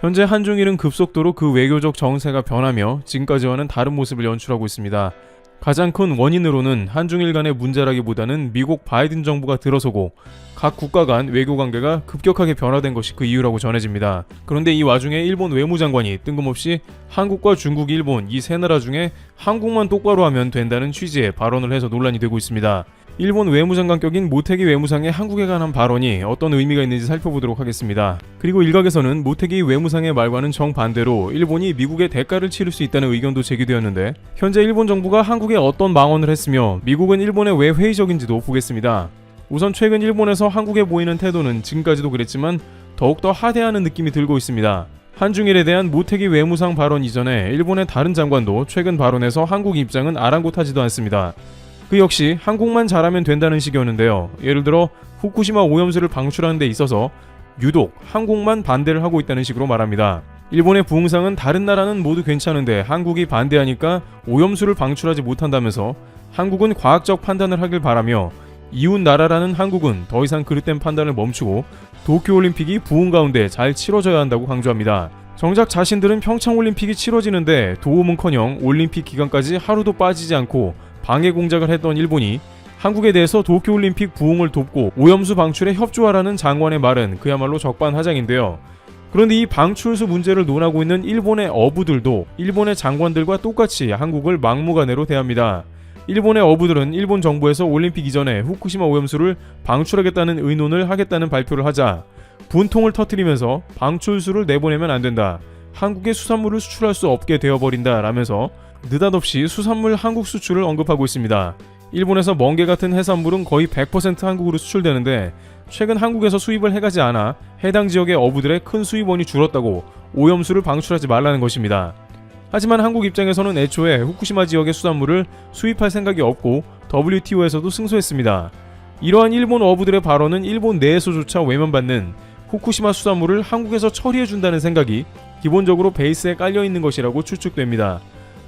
현재 한중일은 급속도로 그 외교적 정세가 변하며 지금까지와는 다른 모습을 연출하고 있습니다. 가장 큰 원인으로는 한중일 간의 문제라기보다는 미국 바이든 정부가 들어서고 각 국가 간 외교 관계가 급격하게 변화된 것이 그 이유라고 전해집니다. 그런데 이 와중에 일본 외무장관이 뜬금없이 한국과 중국, 일본 이 세 나라 중에 한국만 똑바로 하면 된다는 취지의 발언을 해서 논란이 되고 있습니다. 일본 외무장관격인 모테기 외무상의 한국에 관한 발언이 어떤 의미가 있는지 살펴보도록 하겠습니다. 그리고 일각에서는 모테기 외무상의 말과는 정반대로 일본이 미국의 대가를 치를 수 있다는 의견도 제기되었는데, 현재 일본 정부가 한국에 어떤 망언을 했으며 미국은 일본에 왜 회의적인지도 보겠습니다. 우선 최근 일본에서 한국에 보이는 태도는 지금까지도 그랬지만 더욱더 하대하는 느낌이 들고 있습니다. 한중일에 대한 모테기 외무상 발언 이전에 일본의 다른 장관도 최근 발언에서 한국 입장은 아랑곳하지도 않습니다. 그 역시 한국만 잘하면 된다는 식이었는데요. 예를 들어 후쿠시마 오염수를 방출하는 데 있어서 유독 한국만 반대를 하고 있다는 식으로 말합니다. 일본의 부흥상은 다른 나라는 모두 괜찮은데 한국이 반대하니까 오염수를 방출하지 못한다면서 한국은 과학적 판단을 하길 바라며 이웃 나라라는 한국은 더 이상 그릇된 판단을 멈추고 도쿄올림픽이 부흥 가운데 잘 치러져야 한다고 강조합니다. 정작 자신들은 평창올림픽이 치러지는데 도움은커녕 올림픽 기간까지 하루도 빠지지 않고 방해 공작을 했던 일본이 한국에 대해서 도쿄올림픽 부흥을 돕고 오염수 방출에 협조하라는 장관의 말은 그야말로 적반하장인데요. 그런데 이 방출수 문제를 논하고 있는 일본의 어부들도 일본의 장관들과 똑같이 한국을 막무가내로 대합니다. 일본의 어부들은 일본 정부에서 올림픽 이전에 후쿠시마 오염수를 방출하겠다는 의논을 하겠다는 발표를 하자 분통을 터뜨리면서 방출수를 내보내면 안 된다, 한국의 수산물을 수출할 수 없게 되어버린다 라면서 느닷없이 수산물 한국 수출을 언급하고 있습니다. 일본에서 멍게 같은 해산물은 거의 100% 한국으로 수출되는데 최근 한국에서 수입을 해가지 않아 해당 지역의 어부들의 큰 수입원이 줄었다고 오염수를 방출하지 말라는 것입니다. 하지만 한국 입장에서는 애초에 후쿠시마 지역의 수산물을 수입할 생각이 없고 WTO에서도 승소했습니다. 이러한 일본 어부들의 발언은 일본 내에서조차 외면받는 후쿠시마 수산물을 한국에서 처리해준다는 생각이 기본적으로 베이스에 깔려있는 것이라고 추측됩니다.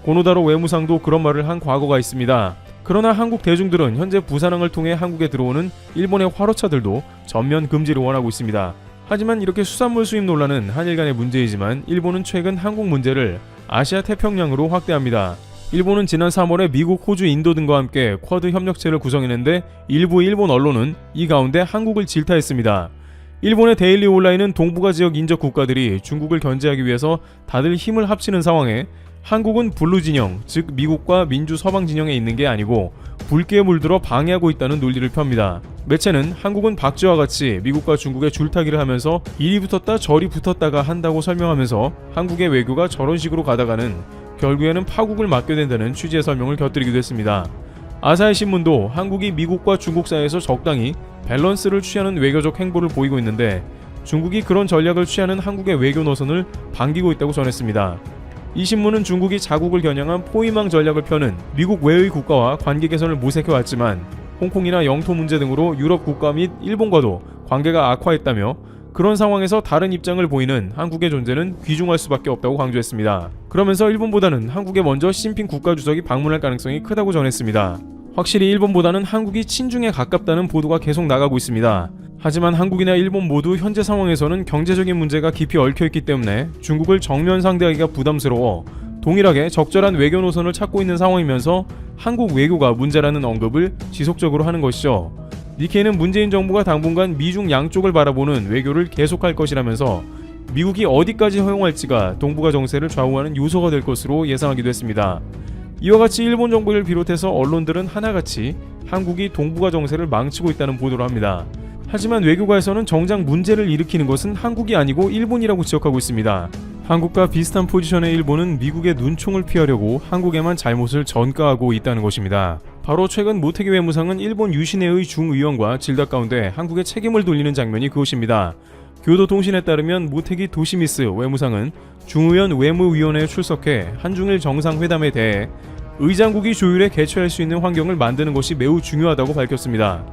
고노다로 외무상도 그런 말을 한 과거가 있습니다. 그러나 한국 대중들은 현재 부산항을 통해 한국에 들어오는 일본의 화로차들도 전면 금지를 원하고 있습니다. 하지만 이렇게 수산물 수입 논란은 한일 간의 문제이지만 일본은 최근 한국 문제를 아시아 태평양으로 확대합니다. 일본은 지난 3월에 미국, 호주, 인도 등과 함께 쿼드 협력체를 구성했는데 일부 일본 언론은 이 가운데 한국을 질타했습니다. 일본의 데일리 온라인은 동북아 지역 인접 국가들이 중국을 견제하기 위해서 다들 힘을 합치는 상황에 한국은 블루 진영, 즉 미국과 민주 서방 진영에 있는 게 아니고 붉게 물들어 방해하고 있다는 논리를 펴니다. 매체는 한국은 박쥐와 같이 미국과 중국의 줄타기를 하면서 이리 붙었다 저리 붙었다가 한다고 설명하면서 한국의 외교가 저런 식으로 가다가는 결국에는 파국을 맞게 된다는 취지의 설명을 곁들이기도 했습니다. 아사히 신문도 한국이 미국과 중국 사이에서 적당히 밸런스를 취하는 외교적 행보를 보이고 있는데 중국이 그런 전략을 취하는 한국의 외교 노선을 반기고 있다고 전했습니다. 이 신문은 중국이 자국을 겨냥한 포위망 전략을 펴는 미국 외의 국가와 관계 개선을 모색해왔지만 홍콩이나 영토 문제 등으로 유럽 국가 및 일본과도 관계가 악화했다며 그런 상황에서 다른 입장을 보이는 한국의 존재는 귀중할 수밖에 없다고 강조했습니다. 그러면서 일본보다는 한국에 먼저 시진핑 국가주석이 방문할 가능성이 크다고 전했습니다. 확실히 일본보다는 한국이 친중에 가깝다는 보도가 계속 나가고 있습니다. 하지만 한국이나 일본 모두 현재 상황에서는 경제적인 문제가 깊이 얽혀있기 때문에 중국을 정면 상대하기가 부담스러워 동일하게 적절한 외교 노선을 찾고 있는 상황이면서 한국 외교가 문제라는 언급을 지속적으로 하는 것이죠. 니케이는 문재인 정부가 당분간 미중 양쪽을 바라보는 외교를 계속할 것이라면서 미국이 어디까지 허용할지가 동북아 정세를 좌우하는 요소가 될 것으로 예상하기도 했습니다. 이와 같이 일본 정부를 비롯해서 언론들은 하나같이 한국이 동북아 정세를 망치고 있다는 보도를 합니다. 하지만 외교가에서는 정작 문제를 일으키는 것은 한국이 아니고 일본이라고 지적하고 있습니다. 한국과 비슷한 포지션의 일본은 미국의 눈총을 피하려고 한국에만 잘못을 전가하고 있다는 것입니다. 바로 최근 모테기 외무상은 일본 유신회의 중의원과 질답 가운데 한국에 책임을 돌리는 장면이 그것입니다. 교도통신에 따르면 모테기 도시미스 외무상은 중의원 외무위원회에 출석해 한중일 정상회담에 대해 의장국이 조율해 개최할 수 있는 환경을 만드는 것이 매우 중요하다고 밝혔습니다.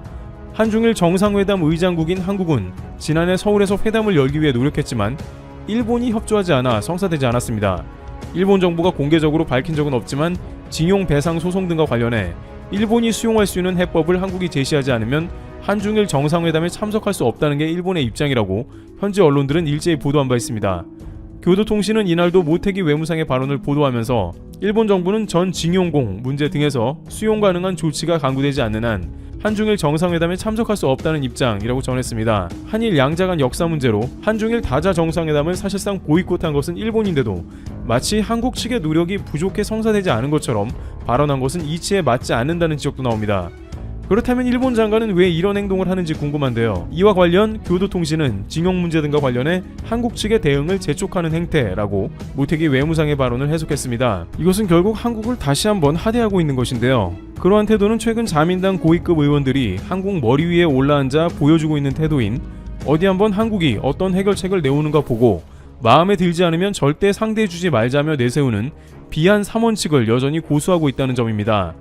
한중일 정상회담 의장국인 한국은 지난해 서울에서 회담을 열기 위해 노력했지만 일본이 협조하지 않아 성사되지 않았습니다. 일본 정부가 공개적으로 밝힌 적은 없지만 징용 배상 소송 등과 관련해 일본이 수용할 수 있는 해법을 한국이 제시하지 않으면 한중일 정상회담에 참석할 수 없다는 게 일본의 입장이라고 현지 언론들은 일제히 보도한 바 있습니다. 교도통신은 이날도 모태기 외무상의 발언을 보도하면서 일본 정부는 전 징용공 문제 등에서 수용 가능한 조치가 강구되지 않는 한 한중일 정상회담에 참석할 수 없다는 입장이라고 전했습니다. 한일 양자 간 역사 문제로 한중일 다자 정상회담을 사실상 보이콧한 것은 일본인데도 마치 한국 측의 노력이 부족해 성사되지 않은 것처럼 발언한 것은 이치에 맞지 않는다는 지적도 나옵니다. 그렇다면 일본 장관은 왜 이런 행동을 하는지 궁금한데요. 이와 관련 교도통신은 징용 문제 등과 관련해 한국 측의 대응을 재촉하는 행태라고 모태기 외무상의 발언을 해석했습니다. 이것은 결국 한국을 다시 한번 하대하고 있는 것인데요. 그러한 태도는 최근 자민당 고위급 의원들이 한국 머리 위에 올라앉아 보여주고 있는 태도인 어디 한번 한국이 어떤 해결책을 내오는가 보고 마음에 들지 않으면 절대 상대해주지 말자며 내세우는 비한 3원칙을 여전히 고수하고 있다는 점입니다.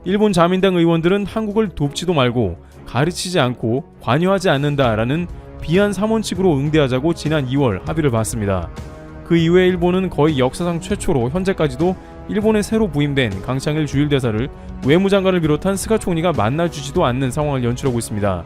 일본 자민당 의원들은 한국을 돕지도 말고 가르치지 않고 관여하지 않는다라는 비한 3원칙으로 응대하자고 지난 2월 합의를 봤습니다. 그 이후에 일본은 거의 역사상 최초로 현재까지도 일본에 새로 부임된 강창일 주일대사를 외무장관을 비롯한 스가 총리가 만나주지도 않는 상황을 연출하고 있습니다.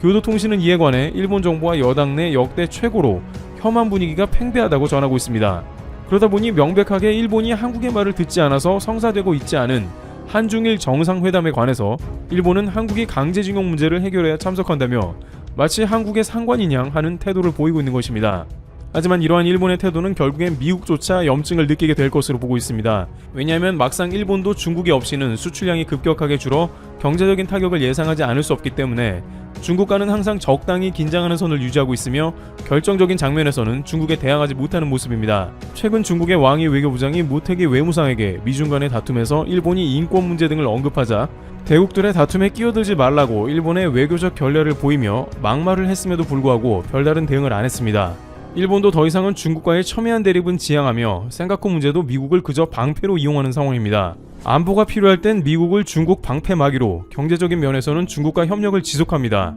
교도통신은 이에 관해 일본 정부와 여당 내 역대 최고로 혐한 분위기가 팽배하다고 전하고 있습니다. 그러다 보니 명백하게 일본이 한국의 말을 듣지 않아서 성사되고 있지 않은 한중일 정상회담에 관해서 일본은 한국이 강제징용 문제를 해결해야 참석한다며 마치 한국의 상관이냐 하는 태도를 보이고 있는 것입니다. 하지만 이러한 일본의 태도는 결국엔 미국조차 염증을 느끼게 될 것으로 보고 있습니다. 왜냐하면 막상 일본도 중국이 없이는 수출량이 급격하게 줄어 경제적인 타격을 예상하지 않을 수 없기 때문에 중국과는 항상 적당히 긴장하는 선을 유지하고 있으며 결정적인 장면에서는 중국에 대항하지 못하는 모습입니다. 최근 중국의 왕이 외교부장이 모태기 외무상에게 미중 간의 다툼에서 일본이 인권 문제 등을 언급하자 대국들의 다툼에 끼어들지 말라고 일본의 외교적 결례를 보이며 막말을 했음에도 불구하고 별다른 대응을 안 했습니다. 일본도 더 이상은 중국과의 첨예한 대립은 지향하며 센카쿠 문제도 미국을 그저 방패로 이용하는 상황입니다. 안보가 필요할 땐 미국을 중국 방패막이로, 경제적인 면에서는 중국과 협력을 지속합니다.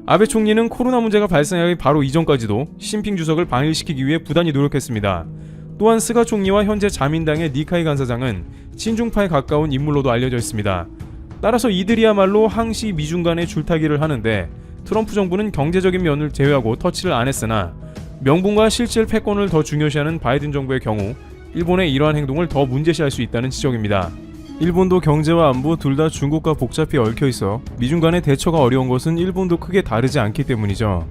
아베 총리는 코로나 문제가 발생하기 바로 이전까지도 시진핑 주석을 방일시키기 위해 부단히 노력했습니다. 또한 스가 총리와 현재 자민당의 니카이 간사장은 친중파에 가까운 인물로도 알려져 있습니다. 따라서 이들이야말로 항시 미중 간의 줄타기를 하는데 트럼프 정부는 경제적인 면을 제외하고 터치를 안 했으나 명분과 실질 패권을 더 중요시하는 바이든 정부의 경우 일본의 이러한 행동을 더 문제시할 수 있다는 지적입니다. 일본도 경제와 안보 둘 다 중국과 복잡히 얽혀있어 미중 간의 대처가 어려운 것은 일본도 크게 다르지 않기 때문이죠.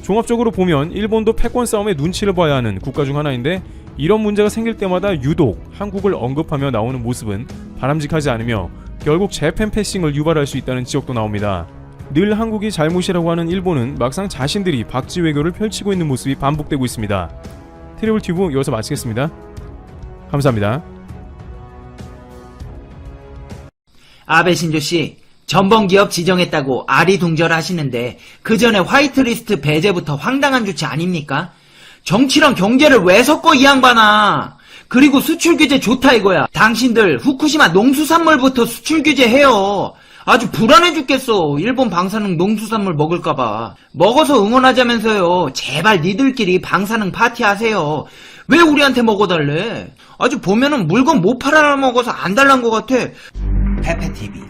종합적으로 보면 일본도 패권 싸움에 눈치를 봐야 하는 국가 중 하나인데 이런 문제가 생길 때마다 유독 한국을 언급하며 나오는 모습은 바람직하지 않으며 결국 재팬 패싱을 유발할 수 있다는 지적도 나옵니다. 늘 한국이 잘못이라고 하는 일본은 막상 자신들이 박쥐 외교를 펼치고 있는 모습이 반복되고 있습니다. 트리블튜브 여기서 마치겠습니다. 감사합니다. 아베 신조씨, 전범기업 지정했다고 아리둥절하시는데 그 전에 화이트리스트 배제부터 황당한 조치 아닙니까? 정치랑 경제를 왜 섞어 이 양반아. 그리고 수출 규제 좋다 이거야. 당신들 후쿠시마 농수산물부터 수출 규제해요. 아주 불안해 죽겠어. 일본 방사능 농수산물 먹을까봐. 먹어서 응원하자면서요. 제발 니들끼리 방사능 파티하세요. 왜 우리한테 먹어달래? 아주 보면은 물건 못 팔아먹어서 안 달란 것 같아. 페페TV.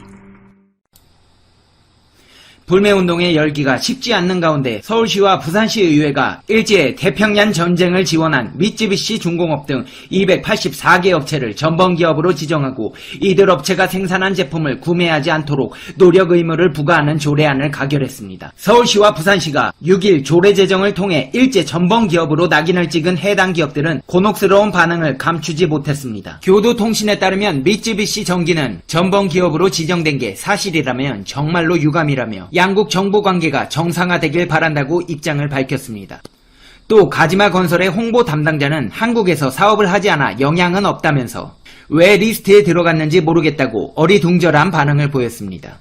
불매운동의 열기가 식지 않는 가운데 서울시와 부산시 의회가 일제 태평양 전쟁을 지원한 미쯔비시 중공업 등 284개 업체를 전범기업으로 지정하고 이들 업체가 생산한 제품을 구매하지 않도록 노력 의무를 부과하는 조례안을 가결했습니다. 서울시와 부산시가 6일 조례 제정을 통해 일제 전범기업으로 낙인을 찍은 해당 기업들은 곤혹스러운 반응을 감추지 못했습니다. 교도통신에 따르면 미쯔비시 전기는 전범기업으로 지정된 게 사실이라면 정말로 유감이라며 양국 정부 관계가 정상화되길 바란다고 입장을 밝혔습니다. 또 가지마 건설의 홍보 담당자는 한국에서 사업을 하지 않아 영향은 없다면서 왜 리스트에 들어갔는지 모르겠다고 어리둥절한 반응을 보였습니다.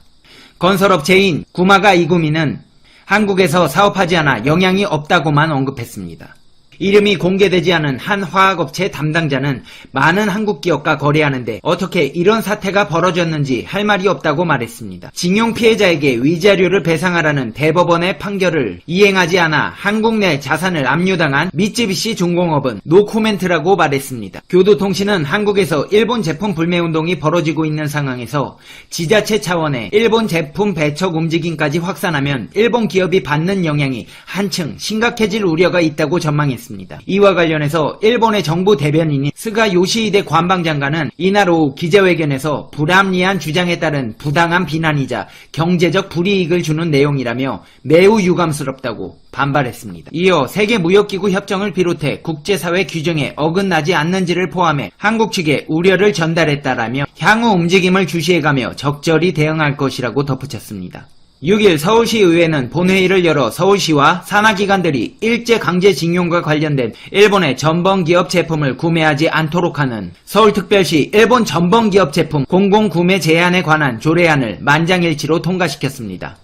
건설업체인 구마가 이구미는 한국에서 사업하지 않아 영향이 없다고만 언급했습니다. 이름이 공개되지 않은 한 화학업체 담당자는 많은 한국 기업과 거래하는데 어떻게 이런 사태가 벌어졌는지 할 말이 없다고 말했습니다. 징용 피해자에게 위자료를 배상하라는 대법원의 판결을 이행하지 않아 한국 내 자산을 압류당한 미쯔비시 중공업은 노코멘트라고 말했습니다. 교도통신은 한국에서 일본 제품 불매운동이 벌어지고 있는 상황에서 지자체 차원의 일본 제품 배척 움직임까지 확산하면 일본 기업이 받는 영향이 한층 심각해질 우려가 있다고 전망했습니다. 주장했습니다. 이와 관련해서 일본의 정부 대변인인 스가 요시히데 관방장관은 이날 오후 기자회견에서 불합리한 주장에 따른 부당한 비난이자 경제적 불이익을 주는 내용이라며 매우 유감스럽다고 반발했습니다. 이어 세계무역기구 협정을 비롯해 국제사회 규정에 어긋나지 않는지를 포함해 한국 측에 우려를 전달했다라며 향후 움직임을 주시해가며 적절히 대응할 것이라고 덧붙였습니다. 6일 서울시의회는 본회의를 열어 서울시와 산하기관들이 일제강제징용과 관련된 일본의 전범기업 제품을 구매하지 않도록 하는 서울특별시 일본 전범기업 제품 공공구매 제한에 관한 조례안을 만장일치로 통과시켰습니다.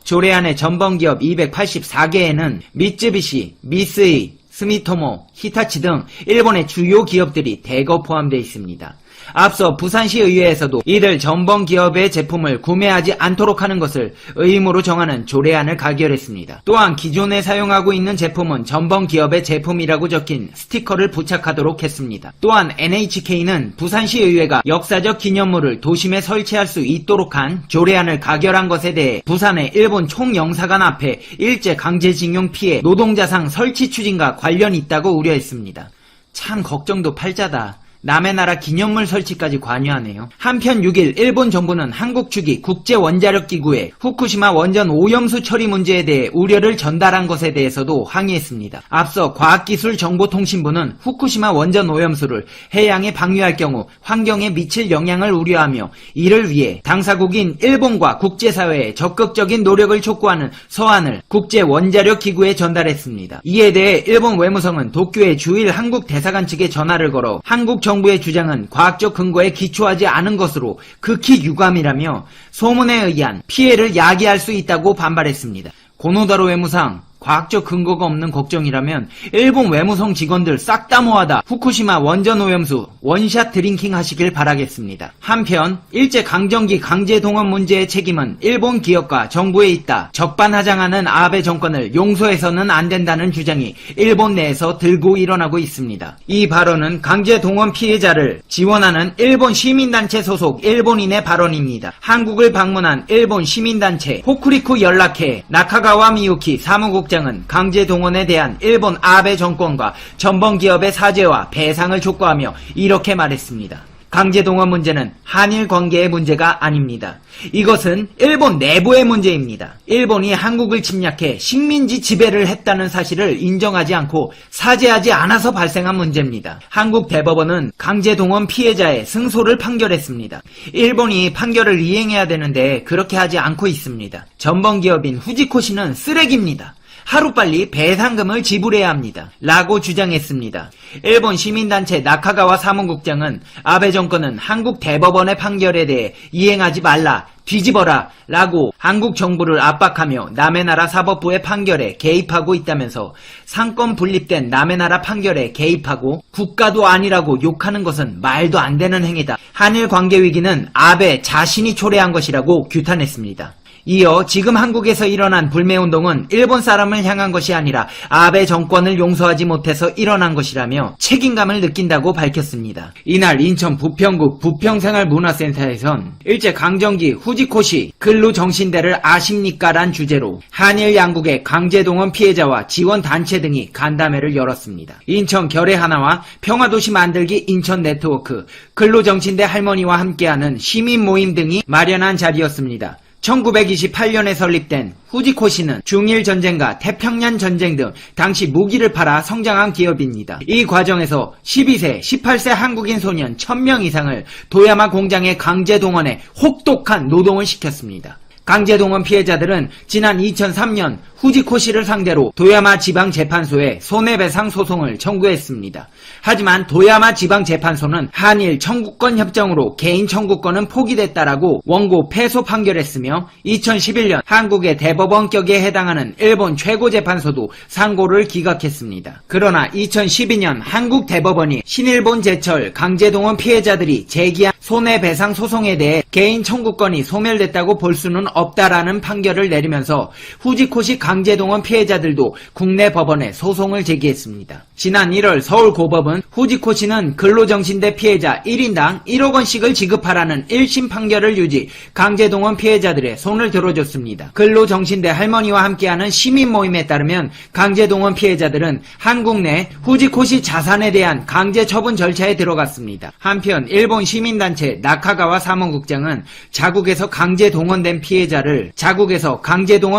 조례안의 전범기업 284개에는 미쯔비시, 미쓰이, 스미토모, 히타치 등 일본의 주요 기업들이 대거 포함되어 있습니다. 앞서 부산시 의회에서도 이들 전범기업의 제품을 구매하지 않도록 하는 것을 의무로 정하는 조례안을 가결했습니다. 또한 기존에 사용하고 있는 제품은 전범기업의 제품이라고 적힌 스티커를 부착하도록 했습니다. 또한 NHK는 부산시 의회가 역사적 기념물을 도심에 설치할 수 있도록 한 조례안을 가결한 것에 대해 부산의 일본 총영사관 앞에 일제강제징용 피해 노동자상 설치 추진과 관련이 있다고 우려했습니다. 참 걱정도 팔자다. 남의 나라 기념물 설치까지 관여하네요. 한편 6일 일본 정부는 한국 측이 국제원자력기구에 후쿠시마 원전 오염수 처리 문제에 대해 우려를 전달한 것에 대해서도 항의했습니다. 앞서 과학기술정보통신부는 후쿠시마 원전 오염수를 해양에 방류할 경우 환경에 미칠 영향을 우려하며 이를 위해 당사국인 일본과 국제사회에 적극적인 노력을 촉구하는 서한을 국제원자력기구에 전달했습니다. 이에 대해 일본 외무성은 도쿄의 주일 한국 대사관 측에 전화를 걸어 한국 정부의 주장은 과학적 근거에 기초하지 않은 것으로 극히 유감이라며 소문에 의한 피해를 야기할 수 있다고 반발했습니다. 고노다로 외무상, 과학적 근거가 없는 걱정이라면 일본 외무성 직원들 싹 다 모아다 후쿠시마 원전 오염수 원샷 드링킹 하시길 바라겠습니다. 한편 일제강점기 강제동원 문제의 책임은 일본 기업과 정부에 있다. 적반하장하는 아베 정권을 용서해서는 안 된다는 주장이 일본 내에서 들고 일어나고 있습니다. 이 발언은 강제동원 피해자를 지원하는 일본 시민단체 소속 일본인의 발언입니다. 한국을 방문한 일본 시민단체 호쿠리쿠 연락회 나카가와 미유키 사무국장은 강제동원에 대한 일본 아베 정권과 전범기업의 사죄와 배상을 촉구하며 이렇게 말했습니다. 강제동원 문제는 한일 관계의 문제가 아닙니다. 이것은 일본 내부의 문제입니다. 일본이 한국을 침략해 식민지 지배를 했다는 사실을 인정하지 않고 사죄하지 않아서 발생한 문제입니다. 한국 대법원은 강제동원 피해자의 승소를 판결했습니다. 일본이 판결을 이행해야 되는데 그렇게 하지 않고 있습니다. 전범기업인 후지코시는 쓰레기입니다. 하루빨리 배상금을 지불해야 합니다. 라고 주장했습니다. 일본 시민단체 나카가와 사무국장은 아베 정권은 한국 대법원의 판결에 대해 이행하지 말라, 뒤집어라 라고 한국 정부를 압박하며 남의 나라 사법부의 판결에 개입하고 있다면서 상권 분립된 남의 나라 판결에 개입하고 국가도 아니라고 욕하는 것은 말도 안 되는 행위다. 한일 관계 위기는 아베 자신이 초래한 것이라고 규탄했습니다. 이어 지금 한국에서 일어난 불매운동은 일본 사람을 향한 것이 아니라 아베 정권을 용서하지 못해서 일어난 것이라며 책임감을 느낀다고 밝혔습니다. 이날 인천 부평구 부평생활문화센터에선 일제강점기 후지코시 근로정신대를 아십니까? 란 주제로 한일 양국의 강제동원 피해자와 지원단체 등이 간담회를 열었습니다. 인천 결의하나와 평화도시 만들기 인천 네트워크, 근로정신대 할머니와 함께하는 시민모임 등이 마련한 자리였습니다. 1928년에 설립된 후지코시는 중일 전쟁과 태평양 전쟁 등 당시 무기를 팔아 성장한 기업입니다. 이 과정에서 12세, 18세 한국인 소년 1000명 이상을 도야마 공장에 강제 동원해 혹독한 노동을 시켰습니다. 강제동원 피해자들은 지난 2003년 후지코시를 상대로 도야마 지방재판소에 손해배상 소송을 청구했습니다. 하지만 도야마 지방재판소는 한일 청구권 협정으로 개인 청구권은 포기됐다라고 원고 패소 판결했으며 2011년 한국의 대법원격에 해당하는 일본 최고재판소도 상고를 기각했습니다. 그러나 2012년 한국 대법원이 신일본 제철 강제동원 피해자들이 제기한 손해배상 소송에 대해 개인 청구권이 소멸됐다고 볼 수는 없다라는 판결을 내리면서 후지코시 강제동원 피해자들도 국내 법원에 소송을 제기했습니다. 지난 1월 서울고법은 후지코시는 근로정신대 피해자 1인당 1억 원씩을 지급하라는 1심 판결을 유지 강제동원 피해자들의 손을 들어줬습니다. 근로정신대 할머니와 함께하는 시민 모임에 따르면 강제동원 피해자들은 한국 내 후지코시 자산에 대한 강제 처분 절차에 들어갔습니다. 한편 일본 시민단체 나카가와 사무국장은 자국에서 강제동원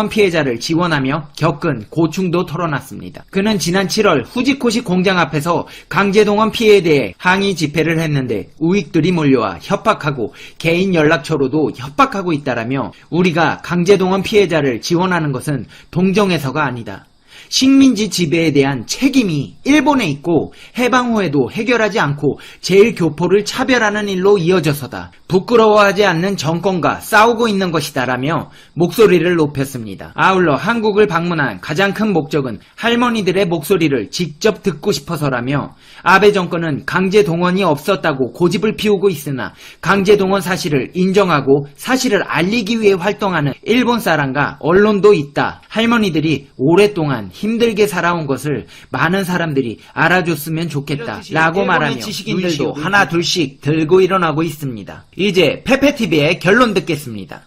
피해자를 지원하며 겪은 고충도 털어놨습니다. 그는 지난 7월 후지코시 공장 앞에서 강제동원 피해에 대해 항의 집회를 했는데 우익들이 몰려와 협박하고 개인 연락처로도 협박하고 있다라며 우리가 강제동원 피해자를 지원하는 것은 동정해서가 아니다. 식민지 지배에 대한 책임이 일본에 있고 해방 후에도 해결하지 않고 제일교포를 차별하는 일로 이어져서다. 부끄러워하지 않는 정권과 싸우고 있는 것이다라며 목소리를 높였습니다. 아울러 한국을 방문한 가장 큰 목적은 할머니들의 목소리를 직접 듣고 싶어서라며 아베 정권은 강제동원이 없었다고 고집을 피우고 있으나 강제동원 사실을 인정하고 사실을 알리기 위해 활동하는 일본 사람과 언론도 있다. 할머니들이 오랫동안 힘들게 살아온 것을 많은 사람들이 알아줬으면 좋겠다 라고 말하며 지식인들도 하나 둘씩 들고 일어나고 있습니다. 이제 페페TV의 결론 듣겠습니다.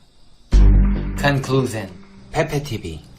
Conclusion, 페페TV